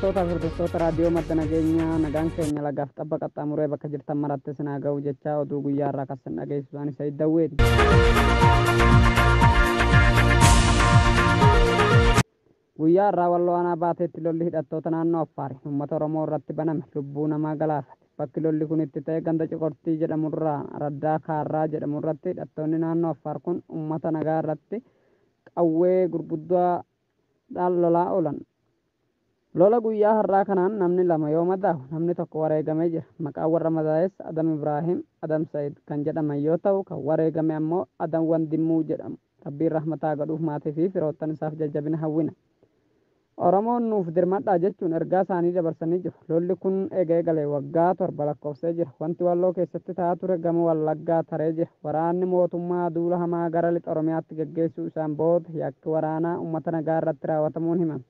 kabajamtoota hordoftoota raadiyoo madda nageenyaa nagaan keenya lagaaf xabba qaxxaamuree bakka jirtan maratti sinaa ga'u jechaa oduu guyyaa irraa kasan dhageessisaan isa iddawweeti. Guyyaa irraa walloo aanaa baateetti lolli hidhattoota naannoo Affaari uummata Oromoo irratti baname lubbuu namaa galaafate. Bakki lolli kun itti ta'e ganda Coqortii jedhamurraa Raddaa Kaarraa jedhamurratti hidhattoonni naannoo Affaar kun uummata nagaa irratti qawwee gurguddaadhaan lolaa oolan. Lola guyyaa har'aa kanaan namni 2 yoo madaa'u namni 1 wareegamee jira. Maqaan warra madaa'es Adam Ibraahim, Adam Said kan jedhaman yoo ta'u kan wareegame ammoo Adam Wandimmuu jedhamu. Rabbiin rahmataa godhuuf maatii fi firoottan isaaf jajjabina hawwina. Oromoon nuuf dirmadhaa jechuun ergaa isaanii dabarsanii jiru. Lolli kun eegalee waggaa 7 lakkoofsee jira. Wanti walloo keessatti ta'aa ture gama Wallaggaa taree jira. Waraanni mootummaa duula hamaa gara lixa Oromiyaatti geggeessuu isaan booda yakki waraanaa uummata nagaa irratti raawwatamuun himame.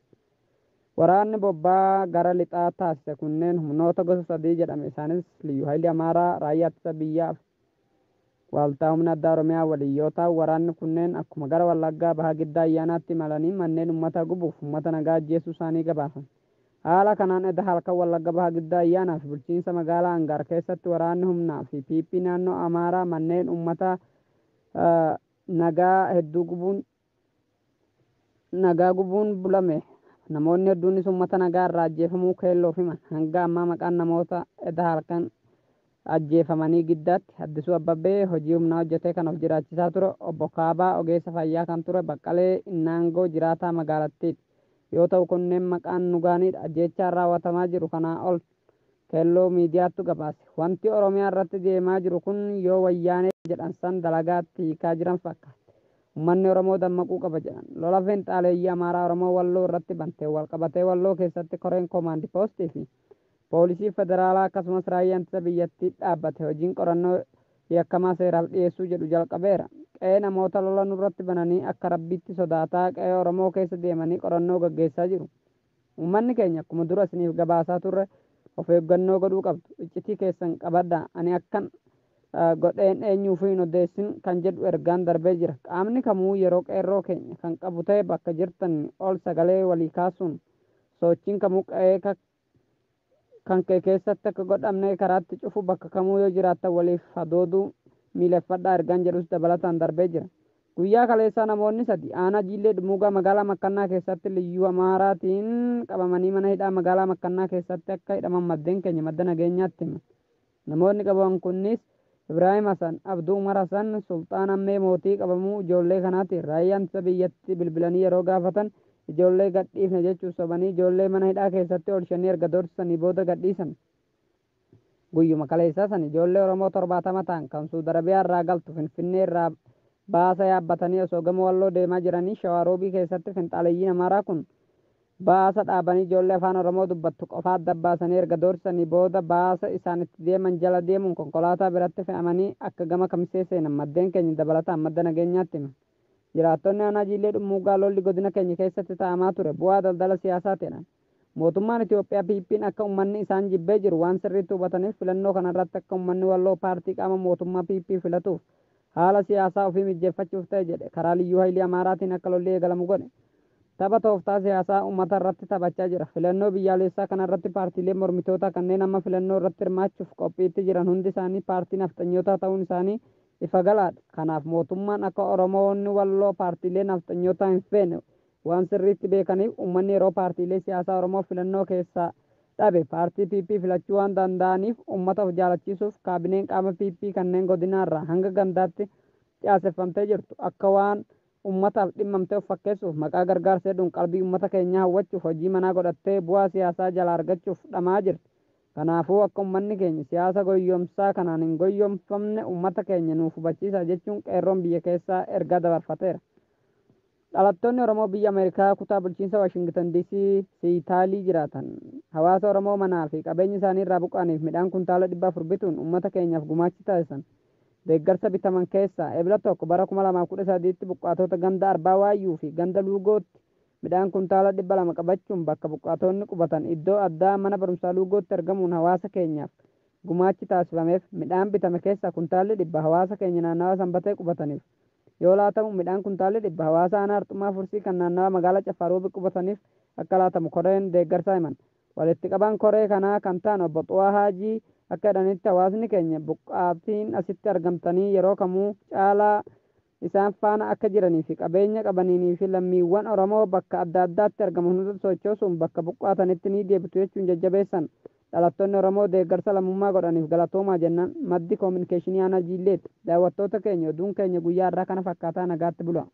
Waraanni bobbaa gara lixaa taasise kunneen humnoota gosa 3 jedhame. Isaanis Liyyuu Haayilii Amaaraa, Raayyaa Ittisa Biyyaa fi Waaltaa Humna Addaa Oromiyaa waliin yoo ta'u, waraanni kunneen akkuma gara Wallaggaa baha giddaa ayyaanaatti imalanii manneen uummata gubuuf uummata nagaa ajjeesuu isaanii gabaasan. Haala kanaan edda halkan Wallagga baha giddaa ayyaanaa fi bulchiinsa magaalaa Angaar keessatti waraanni humnaa fi PP naannoo Amaaraa manneen uummata nagaa gubuun bulame. Namoonni hedduunis uummata nagaa irraa ajjeefamuu keelloof himan. Hanga ammaa maqaan namoota edda halkan ajjeefamanii giddaatti Addisuu Abbabbee hojii humnaa hojjetee kan of jiraachisaa ture, obbo Kaabaa ogeessa fayyaa kan ture, Baqqalee Innaangoo jiraataa magaalattiiti yoo ta'u kunneen maqaan nugaaniidha. Ajjeechaan raawwatamaa jiru kanaa ol keelloo miidiyaattu gabaase. Wanti Oromiyaa irratti deemaa jiru kun yoo wayyaanee jedhan san dalagaatti hiikaa jiran fakkaata. Uummanni Oromoo dammaquu qaba jedhan. Lola Finxaaleeyyii Amaaraa Oromoo Walloo irratti bantee walqabatee Walloo keessatti koreen koomaandii poostii fi poolisii federaalaa akkasumas raayyaan ittisa biyyattii dhaabbate hojiin qorannoo yakkamaa seeraaf dhiyeessuu jedhu jalqabeera. Qe'ee namoota lola nurratti bananii akka rabbiitti sodaataa qe'ee Oromoo keessa deemanii qorannoo gaggeessaa jiru. Uummanni keenya akkuma dura isiniif gabaasaa turre of eeggannoo godhuu qabdu. Iccitii keessan qabadhaa. Ani akkan godheen eenyuuf hin odeessin kan jedhu ergaan darbee jira. Qaamni kamuu yeroo qeerroo keenya kan qabu ta'e bakka jirtan ol sagalee walii kaasuun sochiin kamuu qe'ee kan kee keessatti akka godhamne karaatti cufu bakka kamuu yoo jiraattan waliif hadooduu miileffadhaa ergaan jedhus dabalataan darbee jira. Guyyaa kaleessaa namoonni 3 aanaa Jiillee Dhumuugaa magaalaa Makkannaa keessatti Liyyuu Amaaraatiin qabamanii mana hidhaa magaalaa Makkannaa keessatti akka hidhaman maddeen keenya madda nageenyaatti himan. Namoonni qabaman kunniis Ibraahim Hasan, Abduu Umar Hasan, Sultaan Ammee mootii qabamuu ijoollee kanaati. Raayyaan ittisa biyyatti bilbilanii yeroo gaafatan ijoollee gadhiifne jechuun sobanii ijoollee mana hidhaa keessatti oolchanii erga doorsisanii booda gadhiisan. Guyyuma kaleessaa san ijoollee Oromoo 70 ta'an kan Suudi Arabiyaa irraa galtu Finfinnee irraa baasa yaabbatanii osoo gama Walloo deemaa jiranii Shawaroobii keessatti Finxaaleeyyiin Amaaraa kun baasa dhaabanii ijoollee afaan Oromoo dubbattu qofaa adda baasanii erga doorsisanii booda baasa isaan itti deeman jala deemuun konkolaataa biratti fe'amanii akka gama kamisee seenan maddeen keenya dabalataan madda nageenyaatti himan. Jiraattonni aanaa Jiillee Dhumuugaa lolli godina keenya keessatti taa'amaa ture bu'aa daldala siyaasaa ta'edhaan. Mootummaan Itoophiyaa PP'n akka uummanni isaan jibbee jiru waan sirriitti hubataniif filannoo kanarratti akka uummanni Walloo paartii qaama mootummaa PP filatuuf haala siyaasaa ofii mijeeffachuuf ta'e jedhe karaa Liyyuu Haayilii Amaaraatiin akka lolli eegalamu godhe. Tapha tooftaa siyaasaa uummata irratti taphachaa jira. Filannoo biyyaalessaa kanarratti paartiileen mormitoota kanneen amma filannoo irratti hirmaachuuf qophiitti jiran hundi isaanii paartii nafxanyootaa ta'uun isaanii ifa galaadha. Kanaaf mootummaan akka Oromoonni Walloo paartiilee nafxanyootaa hin feene waan sirriitti beekaniif uummanni yeroo paartiilee siyaasaa Oromoo filannoo keessaa dhabe paartii PP filachuu waan danda'aniif uummata of jaalachiisuuf kaabineen qaama PP kanneen godinaarraa hanga gandaatti dhiyaaseffamtee jirtu akka waan uummataaf dhimmamtee of fakkeessuuf maqaa gargaarsa hedduun qalbii uummata keenyaa hawwachuuf hojii manaa godhattee bu'aa siyaasaa jalaa argachuuf dhamaa jirti. Kanaafuu akka uummanni keenya siyaasa goyyomsaa kanaan hin goyyomfamne uummata keenya nuuf hubachiisa jechuun qeerroon biyya keessaa ergaa dabarfateera. Dhalattoonni Oromoo biyya Ameerikaa kutaa bulchiinsa Waashingtan DC Siitaalii jiraatan hawaasa Oromoo manaa fi qabeenya isaanii irraa buqqa'aniif midhaan kuntaala 400 bituun uummata keenyaaf gumaacha taasisan. Deeggarsa bitaman keessaa eebila tokko bara 2013tti buqqaatota ganda Arbaa Waayyuu fi ganda Luugootti midhaan kuntaala 200 qabachuun bakka buqqaatonni qubatan iddoo addaa mana barumsaa Luugootti argamuun hawaasa keenyaaf gumaachi taasifameef midhaan bitame keessaa kuntaalli 100 hawaasa keenya naannawaa Sanbatee qubataniif yoo laatamu midhaan kuntaalli 100 hawaasa aanaa Arxumaa Fursii kan naannawa magaalaa Caffaaroo qubataniif akka laatamu koreen deeggarsaa himan. Walitti qabaan koree kanaa kan ta'an obbo Xu'aa Haajii akka jedhanitti hawaasni keenya buqqaatiin asitti argamtanii yeroo kamuu caalaa isaan faana akka jiranii fi qabeenya qabaniinii fi lammiiwwan Oromoo bakka adda addaatti argaman hunda sochoosuun bakka buqqaatanitti ni deebitu jechuun jajjabeessan. Dhalattoonni Oromoo deeggarsa lammummaa godhaniif galatoomaa jennaan maddi koominikeeshinii aanaa Jiilleetti. Daawwattoota keenya oduun keenya guyyaa irraa kana fakkaataa nagaatti bula.